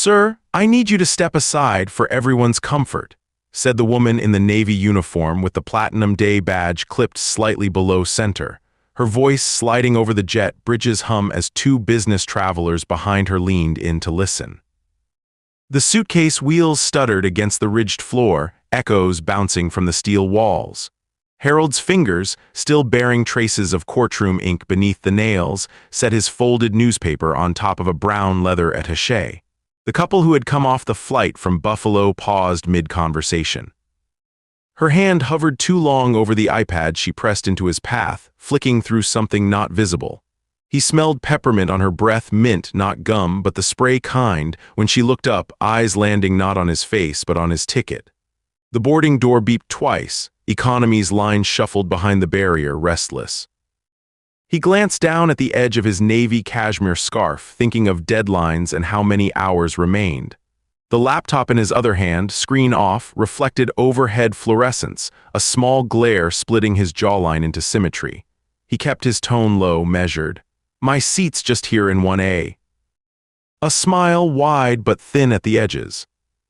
"Sir, I need you to step aside for everyone's comfort," said the woman in the navy uniform with the Platinum Day badge clipped slightly below center, her voice sliding over the jet bridge's hum as two business travelers behind her leaned in to listen. The suitcase wheels stuttered against the ridged floor, echoes bouncing from the steel walls. Harold's fingers, still bearing traces of courtroom ink beneath the nails, set his folded newspaper on top of a brown leather attaché. The couple who had come off the flight from Buffalo paused mid-conversation. Her hand hovered too long over the iPad she pressed into his path, flicking through something not visible. He smelled peppermint on her breath, mint, not gum, but the spray kind, when she looked up, eyes landing not on his face but on his ticket. The boarding door beeped twice. Economy's line shuffled behind the barrier, restless. He glanced down at the edge of his navy cashmere scarf, thinking of deadlines and how many hours remained. The laptop in his other hand, screen off, reflected overhead fluorescence, a small glare splitting his jawline into symmetry. He kept his tone low, measured. "My seat's just here in 1A. A smile wide but thin at the edges.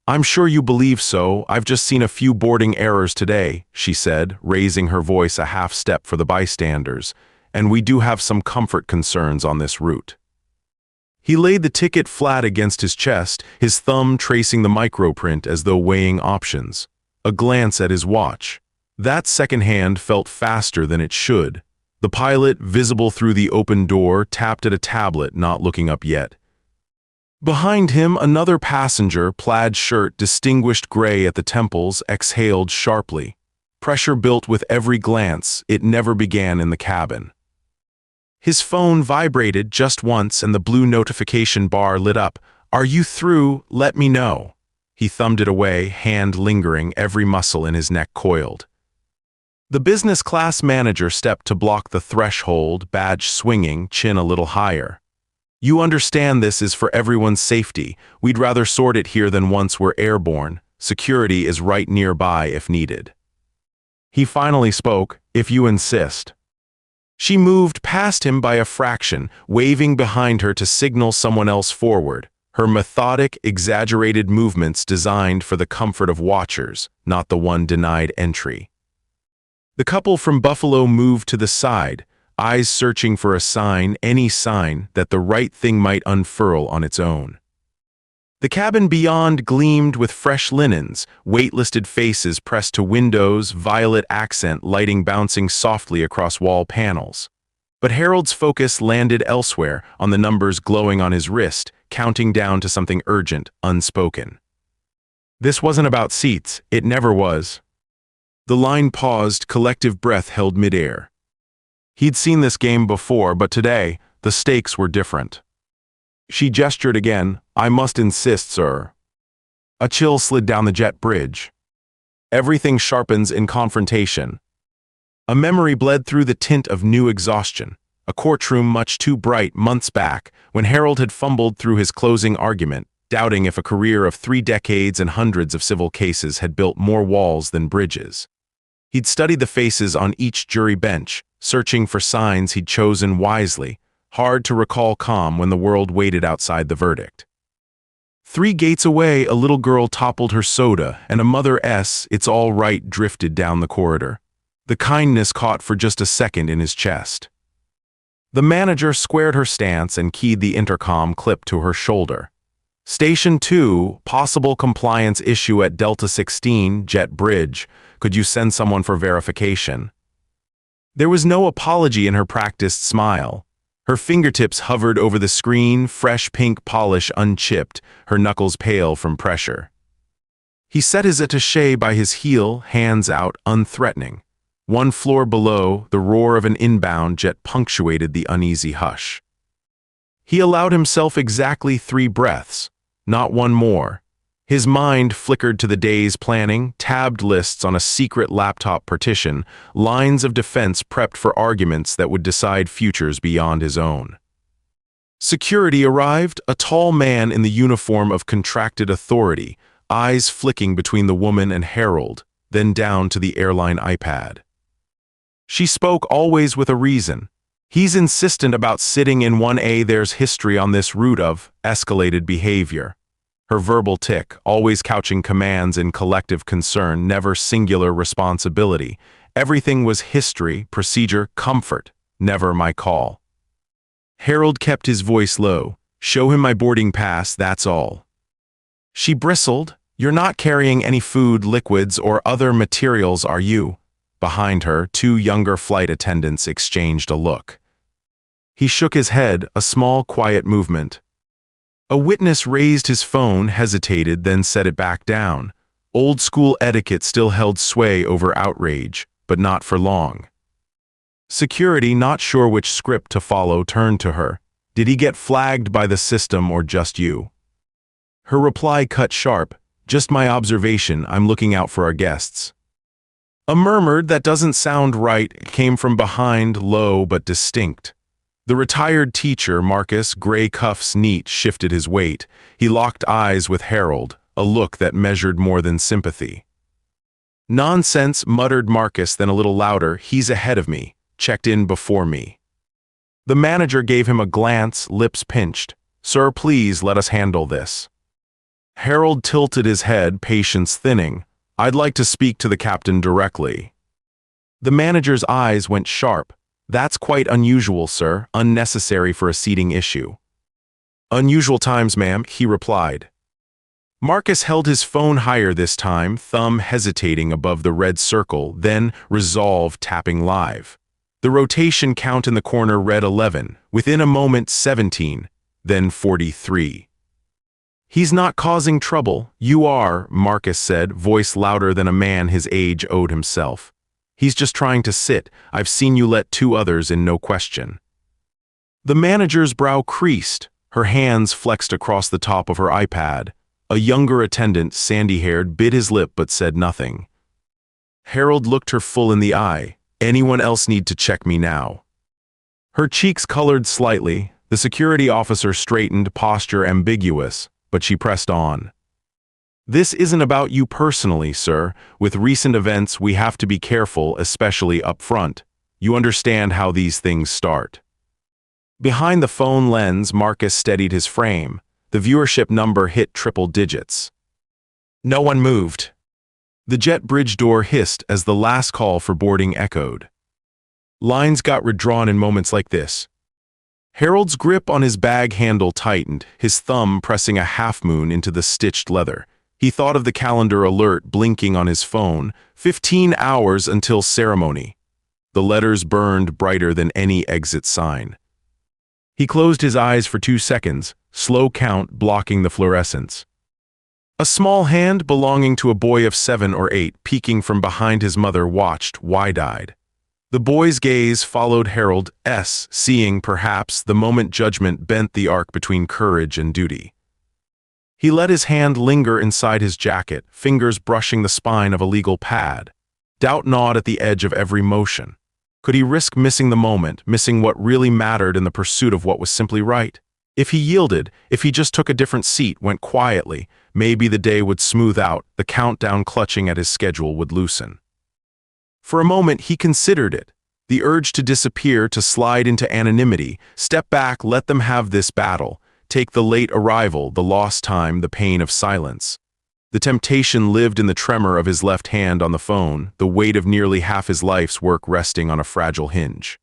"I'm sure you believe so. I've just seen a few boarding errors today," she said, raising her voice a half step for the bystanders. "And we do have some comfort concerns on this route." He laid the ticket flat against his chest, his thumb tracing the microprint as though weighing options. A glance at his watch. That second hand felt faster than it should. The pilot, visible through the open door, tapped at a tablet, not looking up yet. Behind him, another passenger, plaid shirt distinguished gray at the temples, exhaled sharply. Pressure built with every glance. It never began in the cabin. His phone vibrated just once and the blue notification bar lit up. "Are you through? Let me know." He thumbed it away, hand lingering, every muscle in his neck coiled. The business class manager stepped to block the threshold, badge swinging, chin a little higher. "You understand this is for everyone's safety. We'd rather sort it here than once we're airborne. Security is right nearby if needed." He finally spoke, "If you insist." She moved past him by a fraction, waving behind her to signal someone else forward, her methodic, exaggerated movements designed for the comfort of watchers, not the one denied entry. The couple from Buffalo moved to the side, eyes searching for a sign, any sign, that the right thing might unfurl on its own. The cabin beyond gleamed with fresh linens, waitlisted faces pressed to windows, violet accent lighting bouncing softly across wall panels. But Harold's focus landed elsewhere, on the numbers glowing on his wrist, counting down to something urgent, unspoken. This wasn't about seats, it never was. The line paused, collective breath held midair. He'd seen this game before, but today, the stakes were different. She gestured again. "I must insist, sir." A chill slid down the jet bridge. Everything sharpens in confrontation. A memory bled through the tint of new exhaustion. A courtroom much too bright months back, when Harold had fumbled through his closing argument, doubting if a career of 3 decades and hundreds of civil cases had built more walls than bridges. He'd studied the faces on each jury bench, searching for signs he'd chosen wisely, hard to recall calm when the world waited outside the verdict. 3 gates away, a little girl toppled her soda, and a mother-'s "It's all right" drifted down the corridor. The kindness caught for just a second in his chest. The manager squared her stance and keyed the intercom clip to her shoulder. "Station 2, possible compliance issue at Delta 16, Jet Bridge. Could you send someone for verification?" There was no apology in her practiced smile. Her fingertips hovered over the screen, fresh pink polish unchipped, her knuckles pale from pressure. He set his attaché by his heel, hands out, unthreatening. 1 floor below, the roar of an inbound jet punctuated the uneasy hush. He allowed himself exactly 3 breaths, not one more. His mind flickered to the day's planning, tabbed lists on a secret laptop partition, lines of defense prepped for arguments that would decide futures beyond his own. Security arrived, a tall man in the uniform of contracted authority, eyes flicking between the woman and Harold, then down to the airline iPad. She spoke, always with a reason. "He's insistent about sitting in 1A. There's history on this route of escalated behavior." her verbal tick, always couching commands in collective concern, never singular responsibility. Everything was history, procedure, comfort, never my call. Harold kept his voice low. Show him my boarding pass, that's all. She bristled. You're not carrying any food, liquids, or other materials, are you? Behind her, two younger flight attendants exchanged a look. He shook his head, a small, quiet movement. A witness raised his phone, hesitated, then set it back down. Old-school etiquette still held sway over outrage, but not for long. Security, not sure which script to follow, turned to her. Did he get flagged by the system or just you? Her reply cut sharp. Just my observation, I'm looking out for our guests. A murmured, that doesn't sound right, came from behind, low but distinct. The retired teacher, Marcus, gray cuffs neat, shifted his weight. He locked eyes with Harold, a look that measured more than sympathy. Nonsense, muttered Marcus, then a little louder, he's ahead of me, checked in before me. The manager gave him a glance, lips pinched. Sir, please let us handle this. Harold tilted his head, patience thinning. I'd like to speak to the captain directly. The manager's eyes went sharp. That's quite unusual, sir, unnecessary for a seating issue. Unusual times, ma'am, he replied. Marcus held his phone higher this time, thumb hesitating above the red circle, then resolve tapping live. The rotation count in the corner read 11, within a moment 17, then 43. He's not causing trouble. You are, Marcus said, voice louder than a man his age owed himself. He's just trying to sit. I've seen you let two others in, no question. The manager's brow creased. Her hands flexed across the top of her iPad. A younger attendant, sandy-haired, bit his lip but said nothing. Harold looked her full in the eye. Anyone else need to check me now? Her cheeks colored slightly. The security officer straightened, posture ambiguous, but she pressed on. This isn't about you personally, sir. With recent events, we have to be careful, especially up front. You understand how these things start. Behind the phone lens, Marcus steadied his frame. The viewership number hit triple digits. No one moved. The jet bridge door hissed as the last call for boarding echoed. Lines got redrawn in moments like this. Harold's grip on his bag handle tightened, his thumb pressing a half-moon into the stitched leather. He thought of the calendar alert blinking on his phone, 15 hours until ceremony. The letters burned brighter than any exit sign. He closed his eyes for 2 seconds, slow count blocking the fluorescence. A small hand belonging to a boy of 7 or 8, peeking from behind his mother, watched, wide-eyed. The boy's gaze followed Harold's, seeing, perhaps, the moment judgment bent the arc between courage and duty. He let his hand linger inside his jacket, fingers brushing the spine of a legal pad. Doubt gnawed at the edge of every motion. Could he risk missing the moment, missing what really mattered in the pursuit of what was simply right? If he yielded, if he just took a different seat, went quietly, maybe the day would smooth out, the countdown clutching at his schedule would loosen. For a moment, he considered it. The urge to disappear, to slide into anonymity, step back, let them have this battle, take the late arrival, the lost time, the pain of silence. The temptation lived in the tremor of his left hand on the phone, the weight of nearly half his life's work resting on a fragile hinge.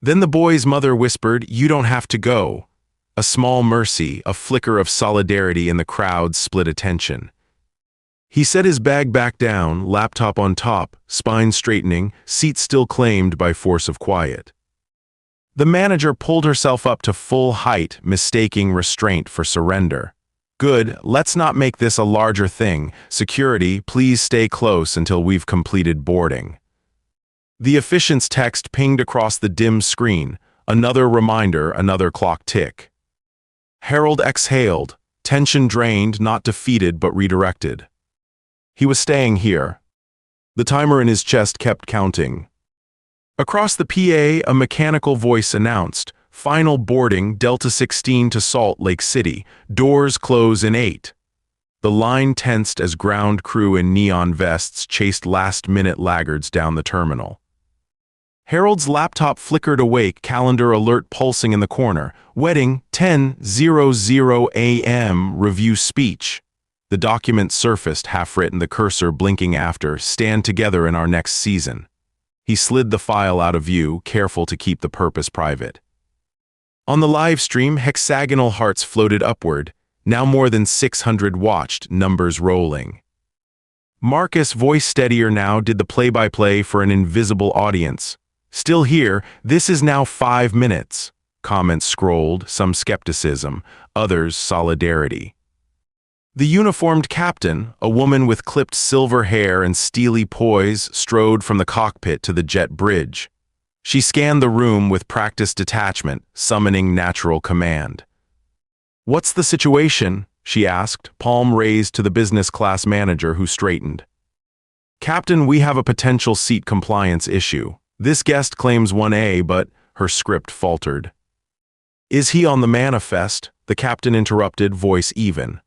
Then the boy's mother whispered, "You don't have to go." A small mercy, a flicker of solidarity in the crowd's split attention. He set his bag back down, laptop on top, spine straightening, seat still claimed by force of quiet. The manager pulled herself up to full height, mistaking restraint for surrender. Good, let's not make this a larger thing. Security, please stay close until we've completed boarding. The officiant's text pinged across the dim screen, another reminder, another clock tick. Harold exhaled, tension drained, not defeated but redirected. He was staying here. The timer in his chest kept counting. Across the PA, a mechanical voice announced, "Final boarding, Delta 16 to Salt Lake City. Doors close in 8. The line tensed as ground crew in neon vests chased last-minute laggards down the terminal. Harold's laptop flickered awake, calendar alert pulsing in the corner. Wedding, 10:00 a.m., review speech. The document surfaced, half-written, the cursor blinking after, stand together in our next season. He slid the file out of view, careful to keep the purpose private. On the live stream, hexagonal hearts floated upward. Now more than 600 watched, numbers rolling. Marcus, voice steadier now, did the play-by-play for an invisible audience. Still here, this is now 5 minutes. Comments scrolled, some skepticism, others solidarity. The uniformed captain, a woman with clipped silver hair and steely poise, strode from the cockpit to the jet bridge. She scanned the room with practiced detachment, summoning natural command. "What's the situation?" she asked, palm raised to the business class manager, who straightened. "Captain, we have a potential seat compliance issue. This guest claims 1A, but..." Her script faltered. "Is he on the manifest?" the captain interrupted, voice even.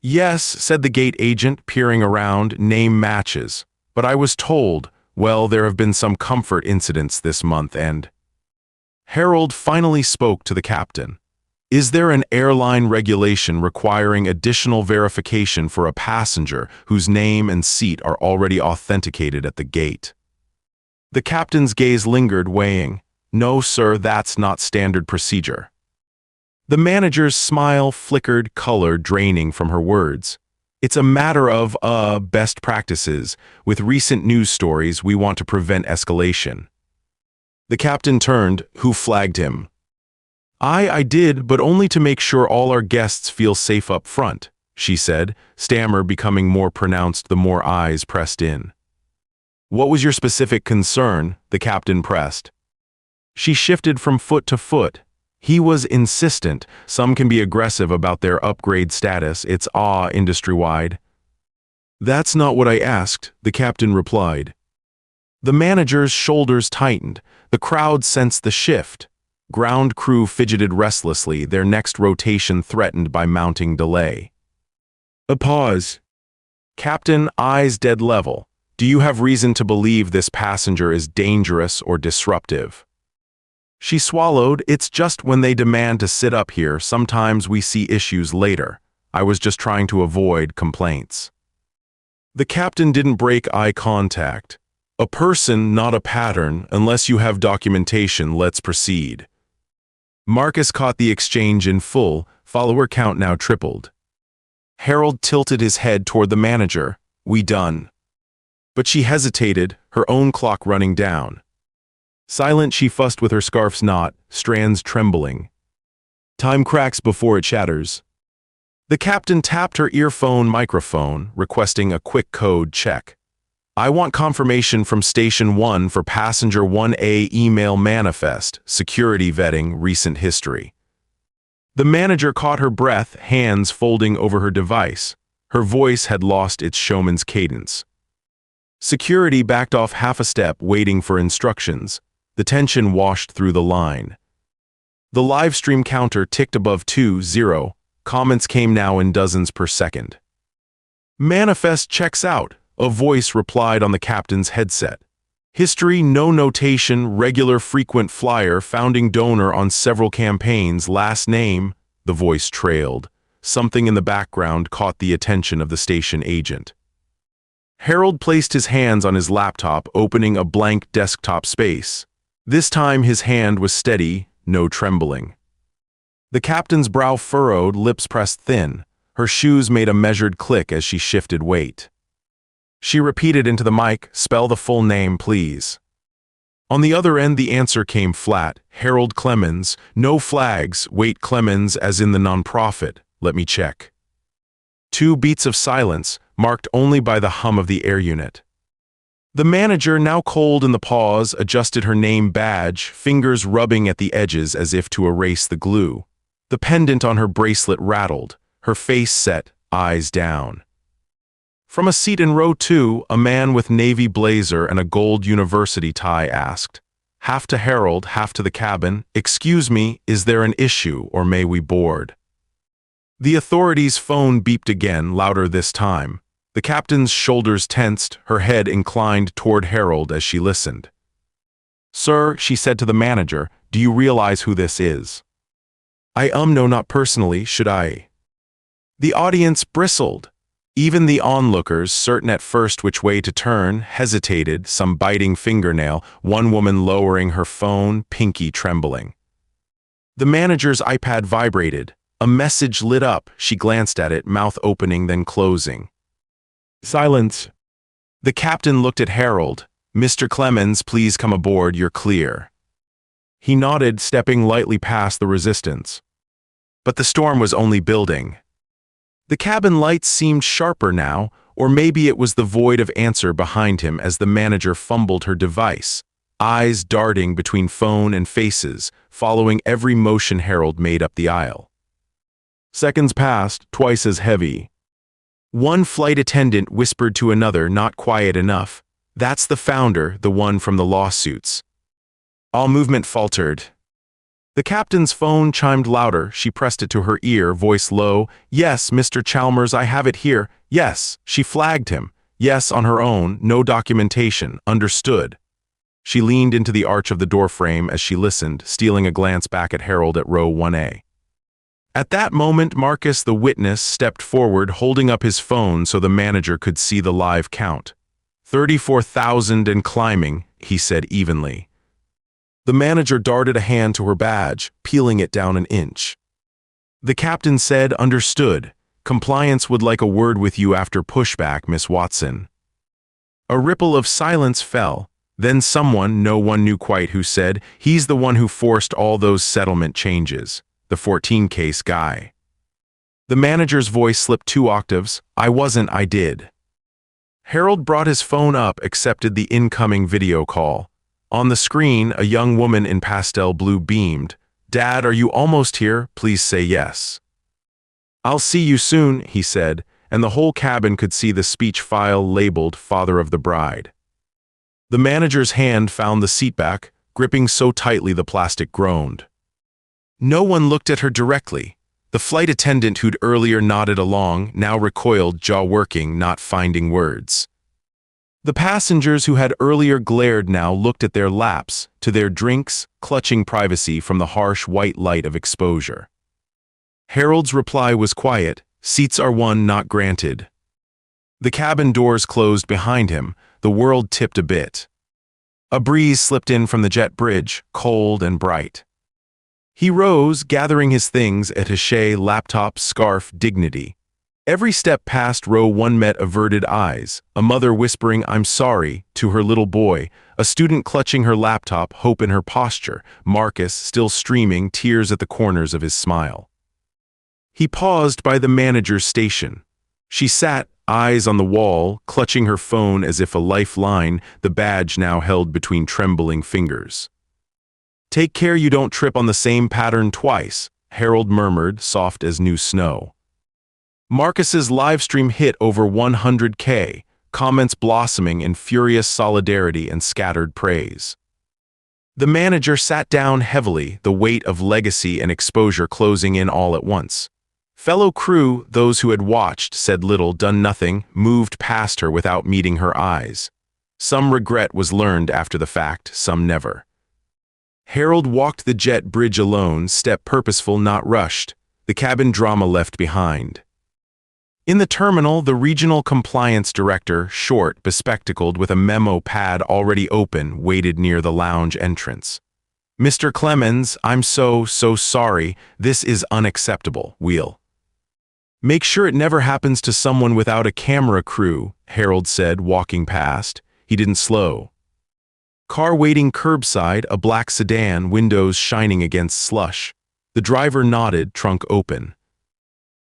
"Yes," said the gate agent, peering around, "name matches. But I was told, well, there have been some comfort incidents this month and..." Harold finally spoke to the captain. "Is there an airline regulation requiring additional verification for a passenger whose name and seat are already authenticated at the gate?" The captain's gaze lingered, weighing. "No, sir, that's not standard procedure." The manager's smile flickered, color draining from her words. "It's a matter of, best practices. With recent news stories, we want to prevent escalation." The captain turned. "Who flagged him?" I did, but only to make sure all our guests feel safe up front," she said, stammer becoming more pronounced the more eyes pressed in. "What was your specific concern?" the captain pressed. She shifted from foot to foot. He was insistent. "Some can be aggressive about their upgrade status. It's industry-wide." "That's not what I asked," the captain replied. The manager's shoulders tightened. The crowd sensed the shift. Ground crew fidgeted restlessly, their next rotation threatened by mounting delay. A pause. "Captain, eyes dead level. Do you have reason to believe this passenger is dangerous or disruptive?" She swallowed. "It's just when they demand to sit up here, sometimes we see issues later. I was just trying to avoid complaints." The captain didn't break eye contact. "A person, not a pattern. Unless you have documentation, let's proceed." Marcus caught the exchange in full, follower count now tripled. Harold tilted his head toward the manager. "We done?" But she hesitated, her own clock running down. Silent, she fussed with her scarf's knot, strands trembling. "Time cracks before it shatters." The captain tapped her earphone microphone, requesting a quick code check. "I want confirmation from Station 1 for Passenger 1A email manifest, security vetting, recent history." The manager caught her breath, hands folding over her device. Her voice had lost its showman's cadence. Security backed off half a step, waiting for instructions. The tension washed through the line. The live stream counter ticked above 2-0. Comments came now in dozens per second. "Manifest checks out," a voice replied on the captain's headset. "History, no notation, regular frequent flyer, founding donor on several campaigns, last name," the voice trailed. Something in the background caught the attention of the station agent. Harold placed his hands on his laptop, opening a blank desktop space. This time his hand was steady, no trembling. The captain's brow furrowed, lips pressed thin. Her shoes made a measured click as she shifted weight. She repeated into the mic, "Spell the full name, please." On the other end, the answer came flat. "Harold Clemens. No flags. Wait, Clemens as in the nonprofit. Let me check." 2 beats of silence, marked only by the hum of the air unit. The manager, now cold in the pause, adjusted her name badge, fingers rubbing at the edges as if to erase the glue. The pendant on her bracelet rattled, her face set, eyes down. From a seat in row 2, a man with navy blazer and a gold university tie asked, half to Harold, half to the cabin, "Excuse me, is there an issue or may we board?" The authorities' phone beeped again, louder this time. The captain's shoulders tensed, her head inclined toward Harold as she listened. "Sir," she said to the manager, "do you realize who this is?" No, not personally, should I?" The audience bristled. Even the onlookers, certain at first which way to turn, hesitated, some biting fingernail, one woman lowering her phone, pinky trembling. The manager's iPad vibrated. A message lit up. She glanced at it, mouth opening then closing. Silence. The captain looked at Harold. "Mr. Clemens, please come aboard, you're clear." He nodded, stepping lightly past the resistance. But the storm was only building. The cabin lights seemed sharper now, or maybe it was the void of answer behind him as the manager fumbled her device, eyes darting between phone and faces, following every motion Harold made up the aisle. Seconds passed, twice as heavy. One flight attendant whispered to another, not quiet enough, "That's the founder, the one from the lawsuits." All movement faltered. The captain's phone chimed louder. She pressed it to her ear, voice low. "Yes, Mr. Chalmers, I have it here. Yes." She flagged him. Yes, on her own, no documentation. Understood. She leaned into the arch of the doorframe as she listened, stealing a glance back at Harold at row 1A. At that moment, Marcus, the witness, stepped forward, holding up his phone so the manager could see the live count. 34,000 and climbing, he said evenly. The manager darted a hand to her badge, peeling it down an inch. The captain said, "Understood. Compliance would like a word with you after pushback, Miss Watson." A ripple of silence fell. Then someone, no one knew quite who, said, "He's the one who forced all those settlement changes. The 14-case guy." The manager's voice slipped 2 octaves. "I wasn't, I did." Harold brought his phone up, accepted the incoming video call. On the screen, a young woman in pastel blue beamed. "Dad, are you almost here? Please say yes." "I'll see you soon," he said, and the whole cabin could see the speech file labeled "Father of the Bride." The manager's hand found the seatback, gripping so tightly the plastic groaned. No one looked at her directly. The flight attendant who'd earlier nodded along now recoiled, jaw working, not finding words. The passengers who had earlier glared now looked at their laps, to their drinks, clutching privacy from the harsh white light of exposure. Harold's reply was quiet, "Seats are won, not granted." The cabin doors closed behind him, the world tipped a bit. A breeze slipped in from the jet bridge, cold and bright. He rose, gathering his things, attaché, laptop, scarf, dignity. Every step past row 1 met averted eyes, a mother whispering "I'm sorry" to her little boy, a student clutching her laptop, hope in her posture, Marcus still streaming, tears at the corners of his smile. He paused by the manager's station. She sat, eyes on the wall, clutching her phone as if a lifeline, the badge now held between trembling fingers. "Take care you don't trip on the same pattern twice," Harold murmured, soft as new snow. Marcus's livestream hit over 100K, comments blossoming in furious solidarity and scattered praise. The manager sat down heavily, the weight of legacy and exposure closing in all at once. Fellow crew, those who had watched, said little, done nothing, moved past her without meeting her eyes. Some regret was learned after the fact, some never. Harold walked the jet bridge alone, step purposeful, not rushed, the cabin drama left behind. In the terminal, the regional compliance director, short, bespectacled with a memo pad already open, waited near the lounge entrance. "Mr. Clemens, I'm so sorry. This is unacceptable. We'll make sure it never happens to someone without a camera crew," Harold said, walking past. He didn't slow. Car waiting curbside, a black sedan, windows shining against slush. The driver nodded, trunk open.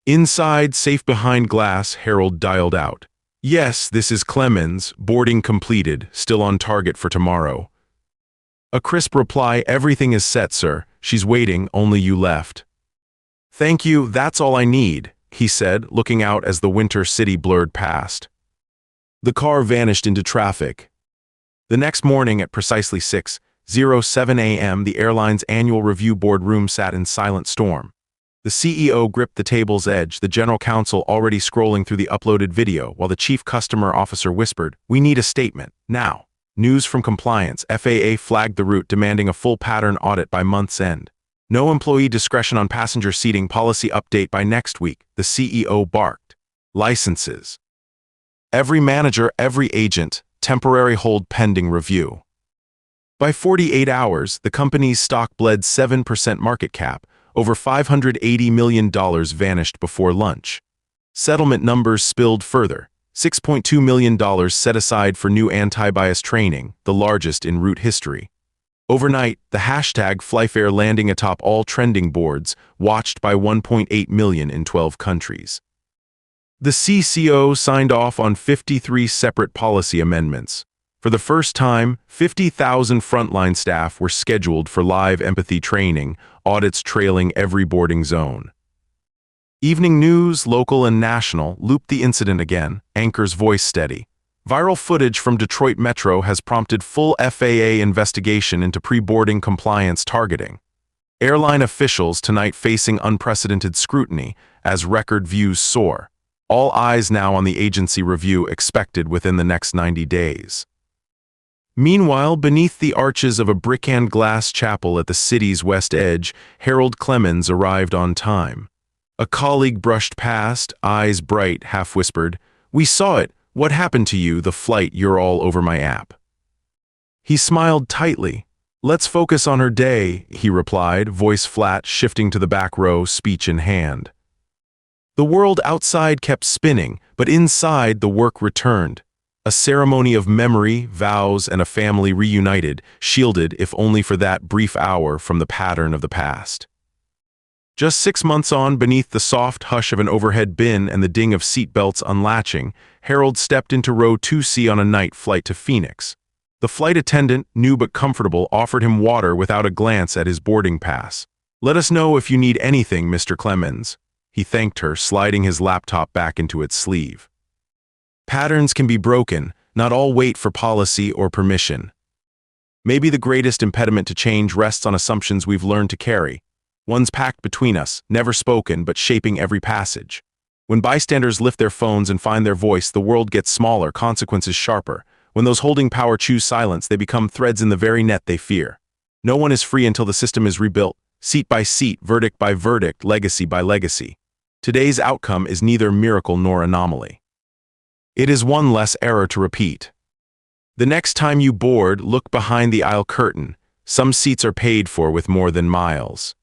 Inside, safe behind glass, Harold dialed out. "Yes, this is Clemens, boarding completed, still on target for tomorrow." A crisp reply, "Everything is set, sir. She's waiting, only you left." "Thank you, that's all I need," he said, looking out as the winter city blurred past. The car vanished into traffic. The next morning at precisely 6:07 a.m., the airline's annual review board room sat in silent storm. The CEO gripped the table's edge, the general counsel already scrolling through the uploaded video, while the chief customer officer whispered, "We need a statement, now." News from compliance. FAA flagged the route, demanding a full pattern audit by month's end. No employee discretion on passenger seating, policy update by next week, the CEO barked. Licenses. Every manager, every agent, temporary hold pending review. By 48 hours, the company's stock bled 7% market cap. Over $580 million vanished before lunch. Settlement numbers spilled further. $6.2 million set aside for new anti-bias training, the largest in route history. Overnight, the hashtag FlyFair landing atop all trending boards, watched by 1.8 million in 12 countries. The CCO signed off on 53 separate policy amendments. For the first time, 50,000 frontline staff were scheduled for live empathy training, audits trailing every boarding zone. Evening news, local and national, looped the incident again, anchor's voice steady. Viral footage from Detroit Metro has prompted full FAA investigation into pre-boarding compliance targeting. Airline officials tonight facing unprecedented scrutiny as record views soar. All eyes now on the agency review expected within the next 90 days. Meanwhile, beneath the arches of a brick and glass chapel at the city's west edge, Harold Clemens arrived on time. A colleague brushed past, eyes bright, half-whispered, "We saw it. What happened to you, the flight? You're all over my app." He smiled tightly. "Let's focus on her day," he replied, voice flat, shifting to the back row, speech in hand. The world outside kept spinning, but inside the work returned. A ceremony of memory, vows, and a family reunited, shielded, if only for that brief hour, from the pattern of the past. Just 6 months on, beneath the soft hush of an overhead bin and the ding of seatbelts unlatching, Harold stepped into row 2C on a night flight to Phoenix. The flight attendant, new but comfortable, offered him water without a glance at his boarding pass. "Let us know if you need anything, Mr. Clemens." He thanked her, sliding his laptop back into its sleeve. Patterns can be broken, not all wait for policy or permission. Maybe the greatest impediment to change rests on assumptions we've learned to carry. Ones packed between us, never spoken but shaping every passage. When bystanders lift their phones and find their voice, the world gets smaller, consequences sharper. When those holding power choose silence, they become threads in the very net they fear. No one is free until the system is rebuilt, seat by seat, verdict by verdict, legacy by legacy. Today's outcome is neither miracle nor anomaly. It is one less error to repeat. The next time you board, look behind the aisle curtain. Some seats are paid for with more than miles.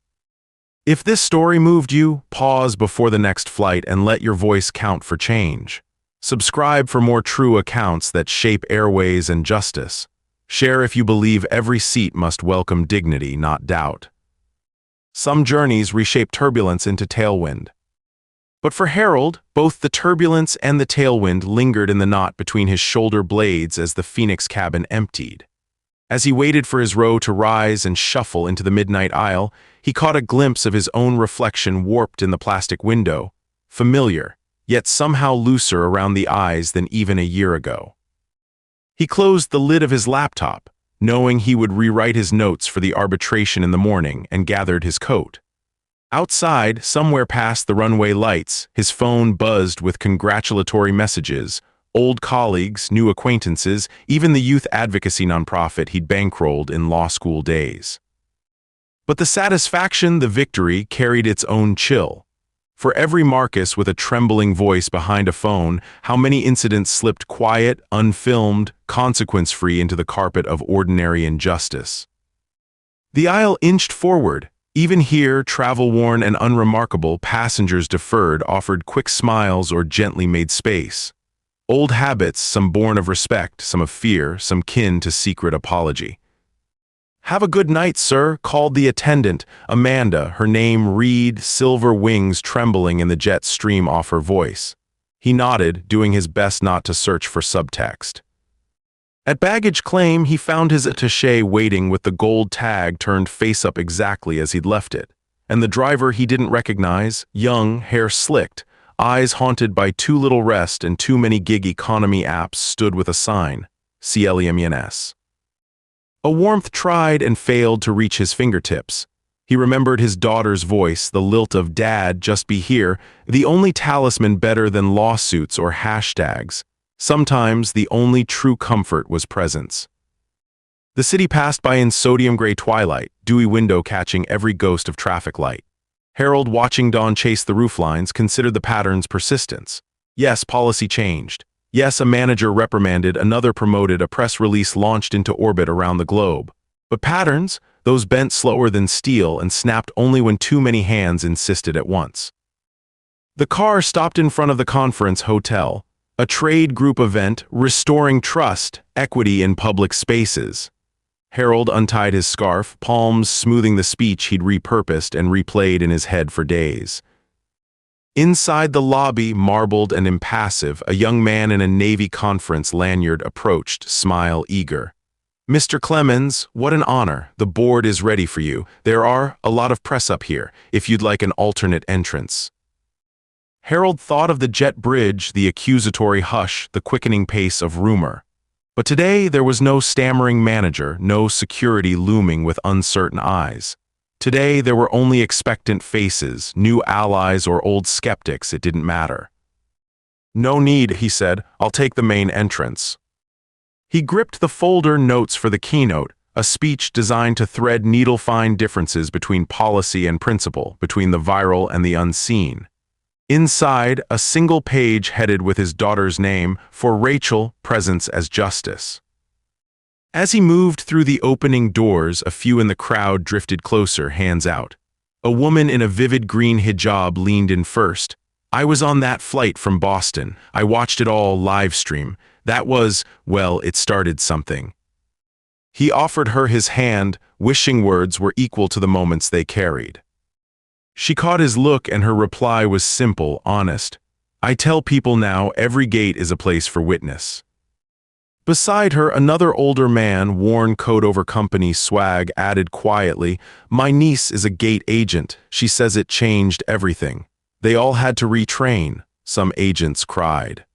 If this story moved you, pause before the next flight and let your voice count for change. Subscribe for more true accounts that shape airways and justice. Share if you believe every seat must welcome dignity, not doubt. Some journeys reshape turbulence into tailwind. But for Harold, both the turbulence and the tailwind lingered in the knot between his shoulder blades as the Phoenix cabin emptied. As he waited for his row to rise and shuffle into the midnight aisle, he caught a glimpse of his own reflection warped in the plastic window, familiar, yet somehow looser around the eyes than even a year ago. He closed the lid of his laptop, knowing he would rewrite his notes for the arbitration in the morning, and gathered his coat. Outside, somewhere past the runway lights, his phone buzzed with congratulatory messages. Old colleagues, new acquaintances, even the youth advocacy nonprofit he'd bankrolled in law school days. But the satisfaction, the victory, carried its own chill. For every Marcus with a trembling voice behind a phone, how many incidents slipped quiet, unfilmed, consequence-free into the carpet of ordinary injustice. The aisle inched forward. Even here, travel-worn and unremarkable, passengers deferred, offered quick smiles, or gently made space. Old habits, some born of respect, some of fear, some kin to secret apology. "Have a good night, sir," called the attendant, Amanda, her name Reed, silver wings trembling in the jet stream off her voice. He nodded, doing his best not to search for subtext. At baggage claim, he found his attaché waiting with the gold tag turned face up exactly as he'd left it, and the driver he didn't recognize, young, hair slicked, eyes haunted by too little rest and too many gig economy apps, stood with a sign, CLEMENS. A warmth tried and failed to reach his fingertips. He remembered his daughter's voice, the lilt of "Dad, just be here," the only talisman better than lawsuits or hashtags. Sometimes the only true comfort was presence. The city passed by in sodium-gray twilight, dewy window catching every ghost of traffic light. Harold, watching dawn chase the rooflines, considered the pattern's persistence. Yes, policy changed. Yes, a manager reprimanded, another promoted, a press release launched into orbit around the globe. But patterns, those bent slower than steel and snapped only when too many hands insisted at once. The car stopped in front of the conference hotel, a trade group event restoring trust, equity in public spaces. Harold untied his scarf, palms smoothing the speech he'd repurposed and replayed in his head for days. Inside the lobby, marbled and impassive, a young man in a Navy conference lanyard approached, smile eager. "Mr. Clemens, what an honor. The board is ready for you. There are a lot of press up here, if you'd like an alternate entrance." Harold thought of the jet bridge, the accusatory hush, the quickening pace of rumor. But today there was no stammering manager, no security looming with uncertain eyes. Today there were only expectant faces, new allies or old skeptics, it didn't matter. "No need," he said, "I'll take the main entrance." He gripped the folder notes for the keynote, a speech designed to thread needle-fine differences between policy and principle, between the viral and the unseen. Inside, a single page headed with his daughter's name, "For Rachel, Presence as Justice." As he moved through the opening doors, a few in the crowd drifted closer, hands out. A woman in a vivid green hijab leaned in first. "I was on that flight from Boston. I watched it all live stream. That was, well, it started something." He offered her his hand, wishing words were equal to the moments they carried. She caught his look and her reply was simple, honest. "I tell people now, every gate is a place for witness." Beside her, another older man, worn coat over company swag, added quietly, "My niece is a gate agent. She says it changed everything. They all had to retrain," some agents cried.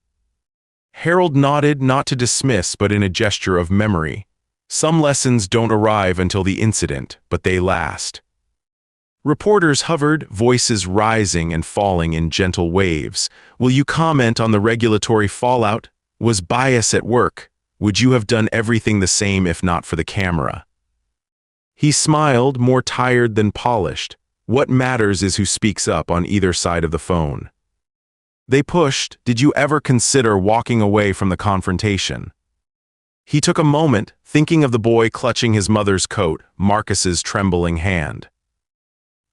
Harold nodded, not to dismiss, but in a gesture of memory. Some lessons don't arrive until the incident, but they last. Reporters hovered, voices rising and falling in gentle waves. "Will you comment on the regulatory fallout? Was bias at work? Would you have done everything the same if not for the camera?" He smiled, more tired than polished. What matters is who speaks up on either side of the phone. They pushed. "Did you ever consider walking away from the confrontation?" He took a moment, thinking of the boy clutching his mother's coat, Marcus's trembling hand.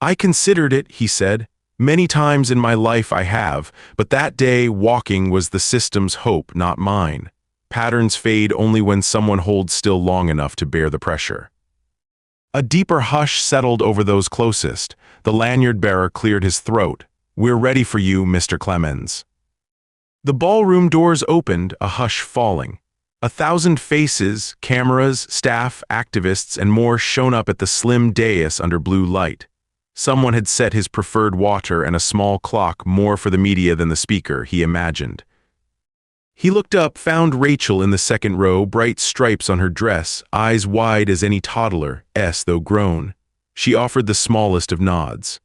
"I considered it," he said. "Many times in my life I have, but that day walking was the system's hope, not mine. Patterns fade only when someone holds still long enough to bear the pressure." A deeper hush settled over those closest. The lanyard bearer cleared his throat. "We're ready for you, Mr. Clemens." The ballroom doors opened, a hush falling. 1,000 faces, cameras, staff, activists, and more shone up at the slim dais under blue light. Someone had set his preferred water and a small clock more for the media than the speaker, he imagined. He looked up, found Rachel in the second row, bright stripes on her dress, eyes wide as any toddler's, though grown. She offered the smallest of nods.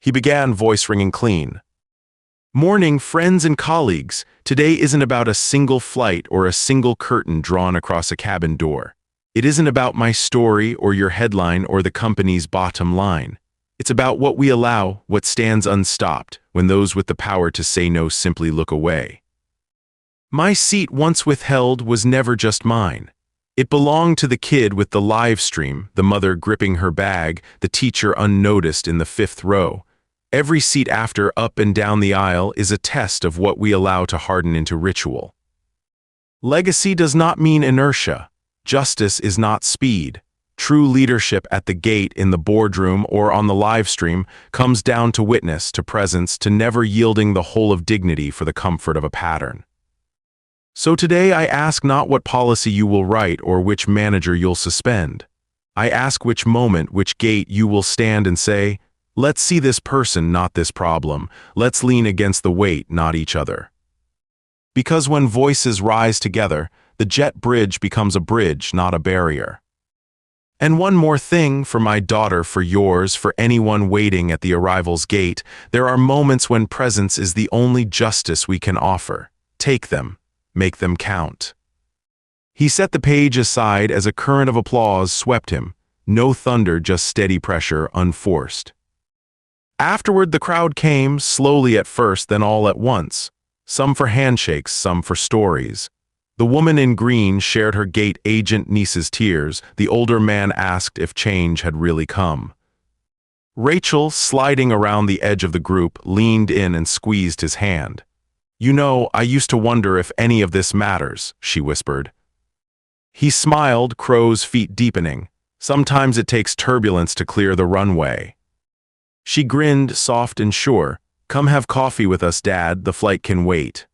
He began, voice ringing clean. "Morning, friends and colleagues. Today isn't about a single flight or a single curtain drawn across a cabin door. It isn't about my story or your headline or the company's bottom line. It's about what we allow, what stands unstopped, when those with the power to say no simply look away. My seat once withheld was never just mine. It belonged to the kid with the live stream, the mother gripping her bag, the teacher unnoticed in the 5th row. Every seat after, up and down the aisle, is a test of what we allow to harden into ritual. Legacy does not mean inertia. Justice is not speed. True leadership at the gate, in the boardroom, or on the live stream comes down to witness, to presence, to never yielding the whole of dignity for the comfort of a pattern. So today I ask not what policy you will write or which manager you'll suspend. I ask which moment, which gate you will stand and say, let's see this person, not this problem. Let's lean against the weight, not each other. Because when voices rise together, the jet bridge becomes a bridge, not a barrier. And one more thing, for my daughter, for yours, for anyone waiting at the arrival's gate, there are moments when presence is the only justice we can offer. Take them, make them count. He set the page aside as a current of applause swept him. No thunder, just steady pressure, unforced. Afterward, the crowd came, slowly at first, then all at once. Some for handshakes, some for stories. The woman in green shared her gate agent niece's tears. The older man asked if change had really come. Rachel, sliding around the edge of the group, leaned in and squeezed his hand. "You know, I used to wonder if any of this matters," she whispered. He smiled, crow's feet deepening. "Sometimes it takes turbulence to clear the runway." She grinned, soft and sure. "Come have coffee with us, Dad, the flight can wait."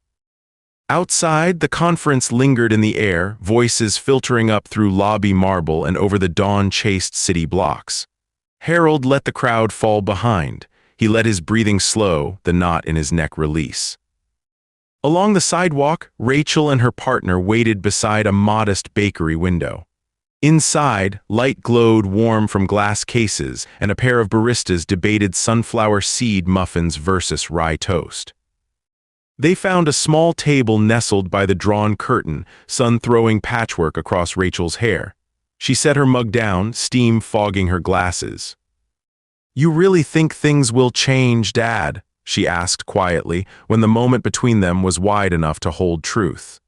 Outside, the conference lingered in the air, voices filtering up through lobby marble and over the dawn-chased city blocks. Harold let the crowd fall behind. He let his breathing slow, the knot in his neck release. Along the sidewalk, Rachel and her partner waited beside a modest bakery window. Inside, light glowed warm from glass cases, and a pair of baristas debated sunflower seed muffins versus rye toast. They found a small table nestled by the drawn curtain, sun throwing patchwork across Rachel's hair. She set her mug down, steam fogging her glasses. "You really think things will change, Dad?" she asked quietly, when the moment between them was wide enough to hold truth.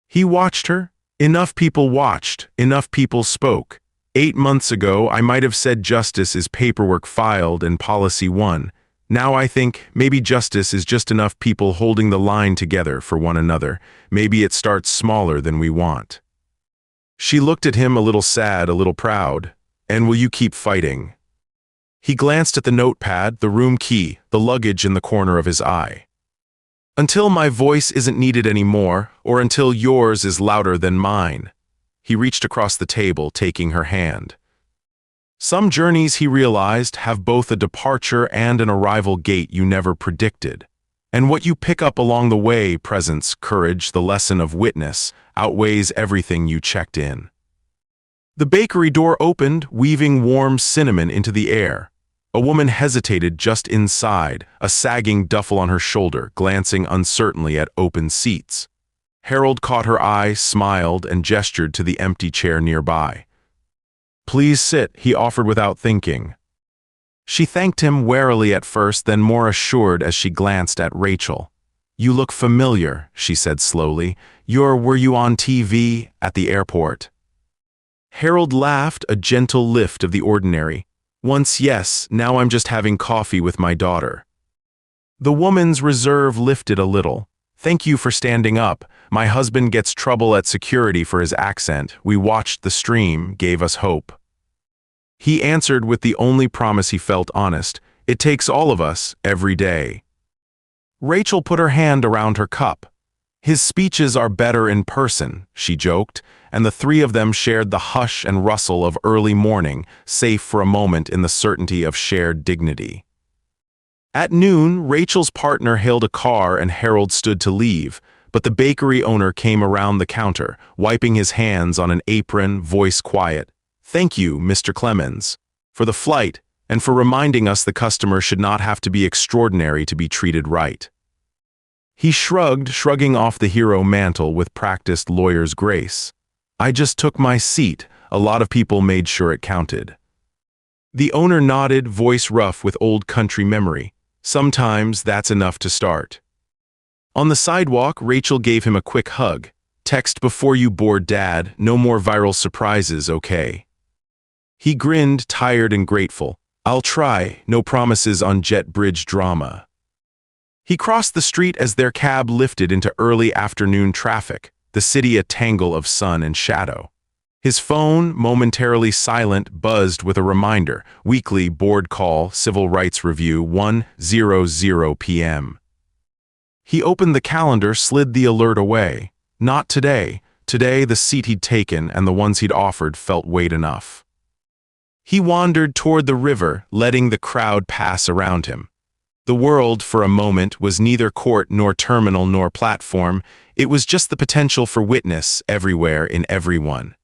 He watched her. Enough people watched, enough people spoke. 8 months ago, I might have said justice is paperwork filed and policy won. Now I think maybe justice is just enough people holding the line together for one another. Maybe it starts smaller than we want. She looked at him, a little sad, a little proud. "And will you keep fighting?" He glanced at the notepad, the room key, the luggage in the corner of his eye. "Until my voice isn't needed anymore, or until yours is louder than mine." He reached across the table, taking her hand. Some journeys, he realized, have both a departure and an arrival gate you never predicted. And what you pick up along the way, presence, courage, the lesson of witness, outweighs everything you checked in. The bakery door opened, weaving warm cinnamon into the air. A woman hesitated just inside, a sagging duffel on her shoulder, glancing uncertainly at open seats. Harold caught her eye, smiled, and gestured to the empty chair nearby. "Please sit," he offered without thinking. She thanked him warily at first, then more assured as she glanced at Rachel. "You look familiar," she said slowly. Were you on TV at the airport?" Harold laughed, a gentle lift of the ordinary. "Once, yes, now I'm just having coffee with my daughter." The woman's reserve lifted a little. "Thank you for standing up. My husband gets trouble at security for his accent. We watched the stream, gave us hope." He answered with the only promise he felt honest. "It takes all of us, every day." Rachel put her hand around her cup. "His speeches are better in person," she joked, and the three of them shared the hush and rustle of early morning, safe for a moment in the certainty of shared dignity. At noon, Rachel's partner hailed a car and Harold stood to leave, but the bakery owner came around the counter, wiping his hands on an apron, voice quiet. "Thank you, Mr. Clemens, for the flight and for reminding us the customer should not have to be extraordinary to be treated right." He shrugged, shrugging off the hero mantle with practiced lawyer's grace. "I just took my seat. A lot of people made sure it counted." The owner nodded, voice rough with old country memory. "Sometimes that's enough to start." On the sidewalk, Rachel gave him a quick hug. "Text before you board, Dad. No more viral surprises, okay?" He grinned, tired and grateful. "I'll try. No promises on jet bridge drama." He crossed the street as their cab lifted into early afternoon traffic, the city a tangle of sun and shadow. His phone, momentarily silent, buzzed with a reminder. Weekly board call, Civil Rights Review, 1:00 p.m. He opened the calendar, slid the alert away. Not today. Today, the seat he'd taken and the ones he'd offered felt weight enough. He wandered toward the river, letting the crowd pass around him. The world, for a moment, was neither court nor terminal nor platform. It was just the potential for witness everywhere in everyone.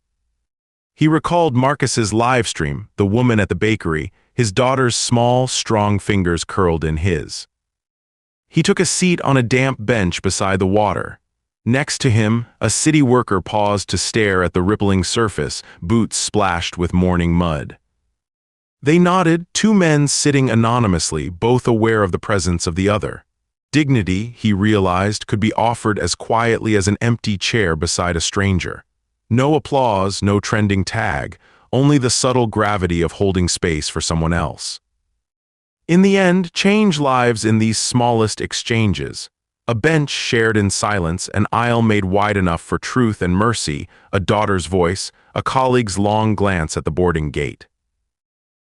He recalled Marcus's live stream, the woman at the bakery, his daughter's small, strong fingers curled in his. He took a seat on a damp bench beside the water. Next to him, a city worker paused to stare at the rippling surface, boots splashed with morning mud. They nodded, two men sitting anonymously, both aware of the presence of the other. Dignity, he realized, could be offered as quietly as an empty chair beside a stranger. No applause, no trending tag, only the subtle gravity of holding space for someone else. In the end, change lives in these smallest exchanges. A bench shared in silence, an aisle made wide enough for truth and mercy, a daughter's voice, a colleague's long glance at the boarding gate.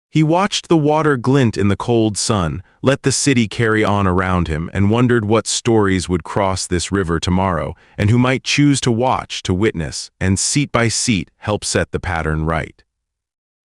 He watched the water glint in the cold sun, let the city carry on around him, and wondered what stories would cross this river tomorrow, and who might choose to watch, to witness, and seat by seat help set the pattern right.